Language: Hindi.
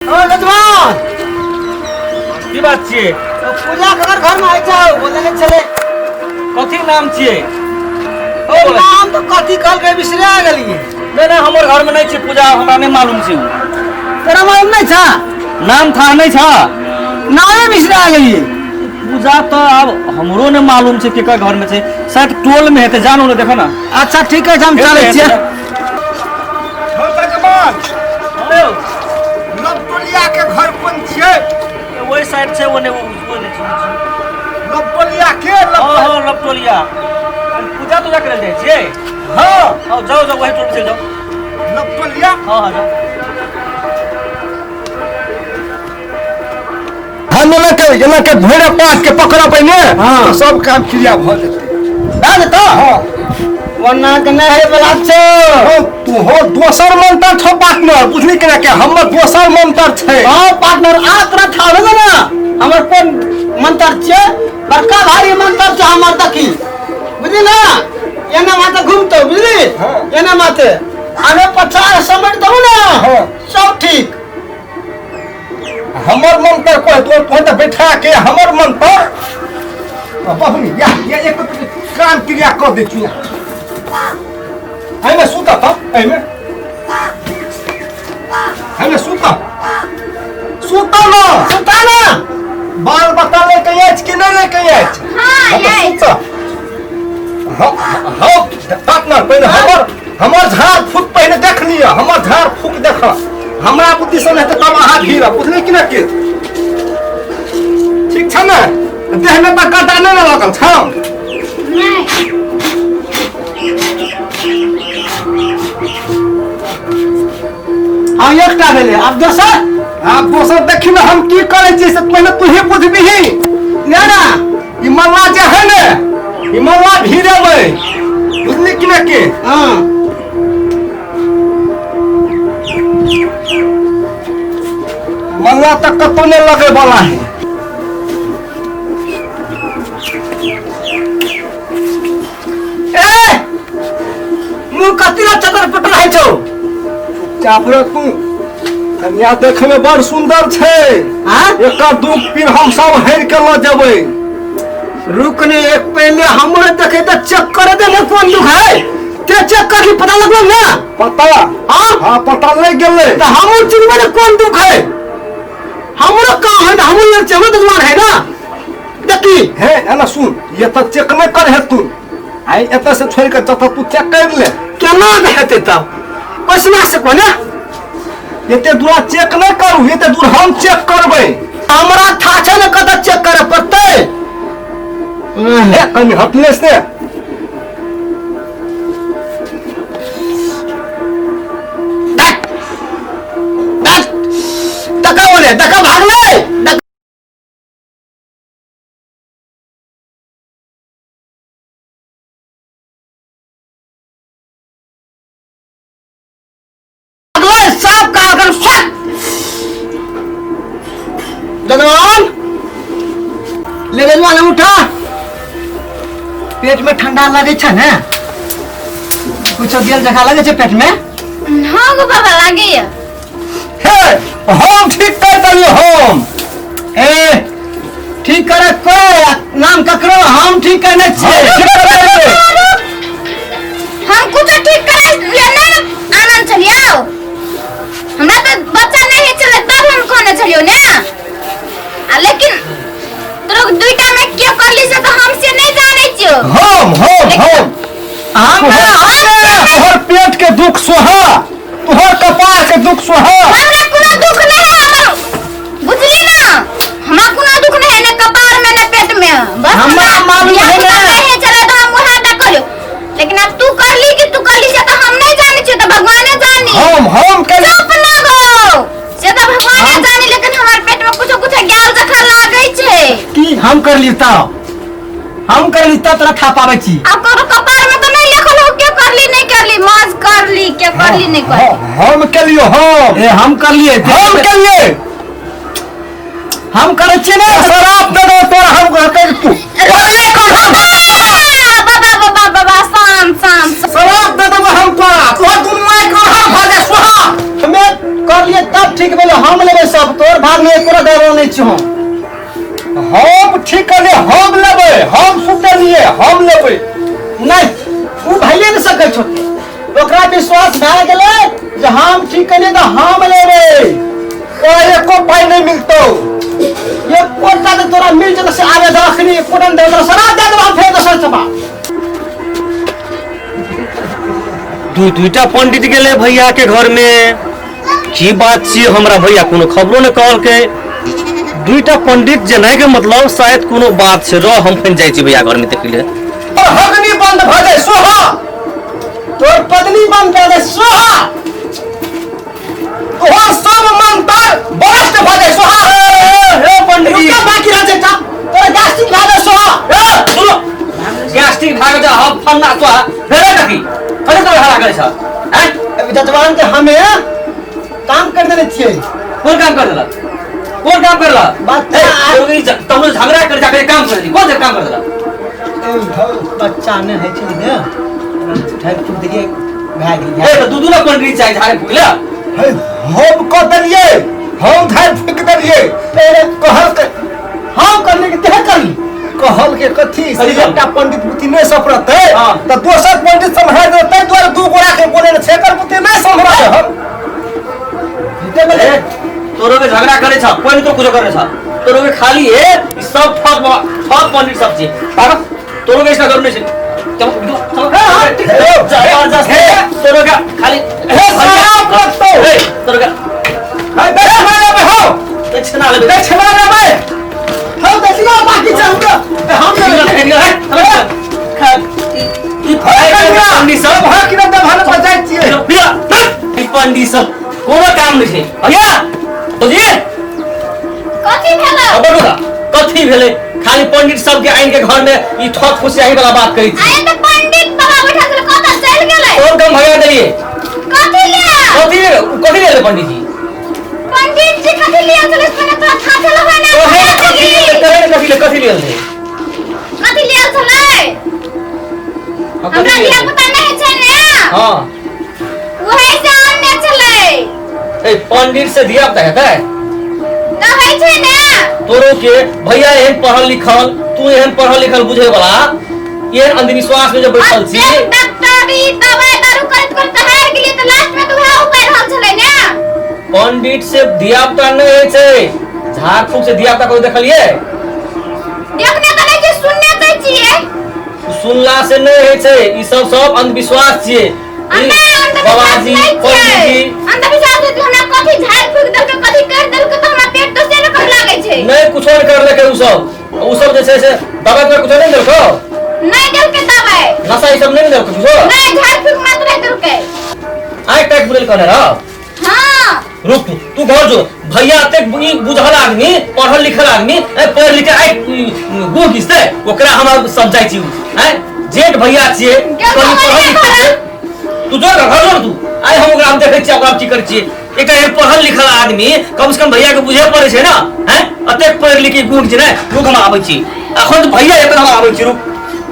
ओ जजमान की बात छिए? पूजा कर घर में आइ जाओ बोले ने चले। कथी नाम छिए? ओ नाम तो कथी कल के बिसरा गेलिए। नहीं हमर घर में नहीं छी पूजा, हमरा नहीं मालूम छी। तेरा मालूम नहीं था? नाम था नहीं था, नामे बिसरा गेलिए। पूजा तो अब हमरो ने मालूम छे केकर घर में छे, शायद टोल में हेते, जानो ने देखो ना। अच्छा ठीक है हम चले छिए। लपटोलिया के घर कौन छे? वही साइड से वो ने लपटोलिया के हां लपटोलिया। पूजा तो करे जाय छे। हां आओ जाओ जाओ वही टोल से जाओ। लपटोलिया हां हां जाओ। हम ना के भोरे पास के पकड़ा पहिने हाँ। सब काम क्रिया भ जेते। तो हां वरना के नहीं है बला छे। तू हो दोसर मंत्र छ पार्टनर, बुझली के ना के हमर दोसर मंत्र छे। हां पार्टनर आ तरह ठाड़ो ना हमर कोन मंत्र छे, बड़का भारी मंत्र छे हमर तकी। बुझली ना एना माते घूमतो बुझली। हाँ। एना माते आगे पछाड़ समझ दो ना। हाँ। सब ठीक। हमर मंत्र को तो बैठा के हमर मंत्र बहुनी या एक काम क्रिया कर दे तू। में सूता था में सूता सूता ना बाल बता ले के आज कि नहीं ले के आज। हां ले सूता हां पार्टनर पहले हमर झाड़ फूक पहले देख लिया। हमर झाड़ फूक देखा हमरा बुद्धि से नहीं तब हाथ घिरा, बुझले कि ना के ठीक छ ना। देह में काटा नहीं ना लगल छ। नहीं हम एकटा भेले अब दोसर देखी ना हम की करे छी से पहले तू ही बुझबिही ना ना ई मल्ला जे है ने ई मल्ला भीरे में, बुझली कि ना के। हां मल्ला तक कतो नहीं लगे वाला है। ए मुंह कतिरा चतर पटर है छौ। चापरे तू कन्या देखे में बड़ सुंदर छे। हां एकर दुख पीर हम सब हेर के ल जेबै। रुकने एक पहले हमरे देखे तो चेक करे दे ले कौन दुख है। ते चेक कर ली पता लगलो ना। पता हां हां पता लग गेले। तो हम चिन्ह में कौन दुख है। हमरो काम है हम ये चमत दुआर है ना। देखी हे एना सुन ये तो चेक नहीं कर है तू। आई एत से छोड़ के तत तू चेक कर ले केना हेते तब पैसा से कोना एते दूर चेक नहीं करू, एते दूर हम चेक करबै। हमरा था छे न कत चेक करे पड़ते। हे कनी हटले से तका बोले तका भागले सब का कर फट जजमान ले जजमान उठा। पेट में ठंडा लगे छे ना, कुछ दिल जगह लगे छे पेट में। हां गो बाबा लागे। हे हम ठीक कर दियो। हम ए ठीक करे कोई नाम ककरो हम ठीक करने छे। हम कुछ ठीक करे नहीं आनंद चलियो। हमरा तो बच्चा नहीं चले तब हम कोने चलियो ना। लेकिन तोरो दुईटा में क्यों करली से तो हमसे नहीं जाने छियो। हम तोहर पेट के दुख सोहा, तोहर कपार के दुख सोहा। हमरा कोनो दुख नहीं है। हमर बुझली ना हमरा कोनो दुख नहीं है ने कपार में ने पेट में। बस हमरा मालूम है ना। नहीं चले तो हम वहां तक करियो। लेकिन अब तू करली कि तू करली से तो हम नहीं जाने छियो, तो भगवान जानी। हम के चुप ना गो से तो भगवान जानी। लेकिन हमार पेट में कुछ ग्याल जखा लागै छे। की हम कर ली तब हम कर ली तब तोरा खा पावे छी। अब करो कपार में तो नहीं लिखल हो के करली नहीं करली, माज करली के करली नहीं करली। हम के लियो हम कर लिए हम के लिए हम करे छी ना। शराब दे दो तोरा हम कहते तू बाबा बाबा शाम शराब दे दो हम तोरा तोहर दुनिया को हम भागे सोहा। हमें कर लिए तब ठीक बोले हम लेबे सब तोर भाग में पूरा देबो नहीं छी हम ठीक करले हम लेबै हम सुतलिए हम लेबै नहीं तू भइए न सकै छो ओकरा विश्वास भए गेलै जे हम ठीक करले त हम लेबे ओ एको पाई नहीं मिलतो ये कोटा तो तोरा मिल जत से आवे दखनी कोटन दे तो सरा दे दो फेर दोसर चबा दुईटा पंडित गेले भैया के घर में की बात छी हमरा भैया कोनो खबरो ने कहल के दुईटा पंडित जने के मतलब शायद कोनो बात से रो हम फन जाई छी भैया घर में देखले और हगनी बंद भ जाय सोहा तोर पत्नी बन के सोहा और सब मंत्र बस्ट भ जाय सोहा हे पंडित जी रुका बाकी रह जेता तोरा गास्टिक भागे सोहा सुनो गैस्ट्रिक भाग जा हम फन्ना तो फेरे कथी कथी तो हरा करे छ हैं जजमान के हमें काम कर देने छिए कौन काम कर देला कौन काम करला तुम झगड़ा कर जाके काम कर दी कौन काम कर देला बच्चा ने है छी ने ठाक फुट दिए भाग ए गया तो दूधू ना पंडित चाहिए झाड़े फुकला हम क देलिए हम धार फेंक देलिए तेरे कहल के हम करने के तह करी कहल के कथी से कथी कहल? एकटा पंडित बुद्धि नहीं सफरते हाँ। त दोसर पंडित संभाल दे तै द्वारा दू गोरा के बोले ने छेकर बुद्धि नहीं संभाल हम ए तोरो के झगड़ा करे छ कोई तो कुछ करे छ तोरो के खाली है सब ठग पंडित सब छी पागल तोरो के इसका घर में से चलो जबरदस्त तोरो का खाली तोरो का हाय बे मारे हो दक्षिणा ले दक्षिणा ले बे हम देखियो बाकी चल हम पंडित सब भाग किना दे भान बजाय छिए पंडित सब कोनो काम नहीं छै भैया तो जी कथी भेला खबर होगा कथी भेले खाली पंडित सब के आइन के घर में ई ठक फुसियाही वाला बात करी थी आए तो पंडित बाबा बैठा के कथा चल गेलै और कम भगा देलिए कथी ले कथी ले पंडित जी पंडित जी कथी लिया चले तने तो था चलो है ना ओ हे कथी ले कथी लिया चले हमरा लिया पता नहीं छै ने हां वही से अन्य चले ए पंडित से दिया पता है कहै छै ने तोरो के भैया एहन पढ़ल लिखल तू एहन पढ़ल लिखल बुझे वाला ये अंधविश्वास में जो बैठल छी डॉक्टरी दवाई दारू करत करत हार गेली तो लास्ट में तो वह उपाय रहल छलै ने पंडित से दिया पता नहीं है छै झाड़ फूक से दिया पता कोई देखलिए देखने तो नहीं छै सुनने तो छिए सुनला से नहीं है छै ई सब अंधविश्वास छिए बाबाजी पंडित जी अंधविश्वास है हमरा कथी झाड़ फूक देलके कथी कर देलके तो हमरा पेट तो से न लागे छै नहीं कुछ और कर लेके उ सब जैसे से दवा पे कुछ नहीं देलको नहीं देलके दवाई नशा ई सब नहीं देलको कुछ नहीं झाड़ फूक मात्र देलके आइ टैक बुझल कहने रह हां रुक तू घर जो भैया ते बुझल आदमी पढ़ल लिखल आदमी पढ़ लिख आई गो किसते ओकरा हम सब जाय छी हैं जेठ भैया छिए कहीं पढ़ल लिखल छै तू जो घर जो तू आई हम ओकरा देखे छी ओकरा की कर छी एकटा एहन पढ़ल लिखल आदमी कम से कम भैया के बुझे पड़े छै ना हैं अतेक पढ़ लिख के गुण छै ना रुक हम आबै छी अखन भैया एकदम आबै छी रुक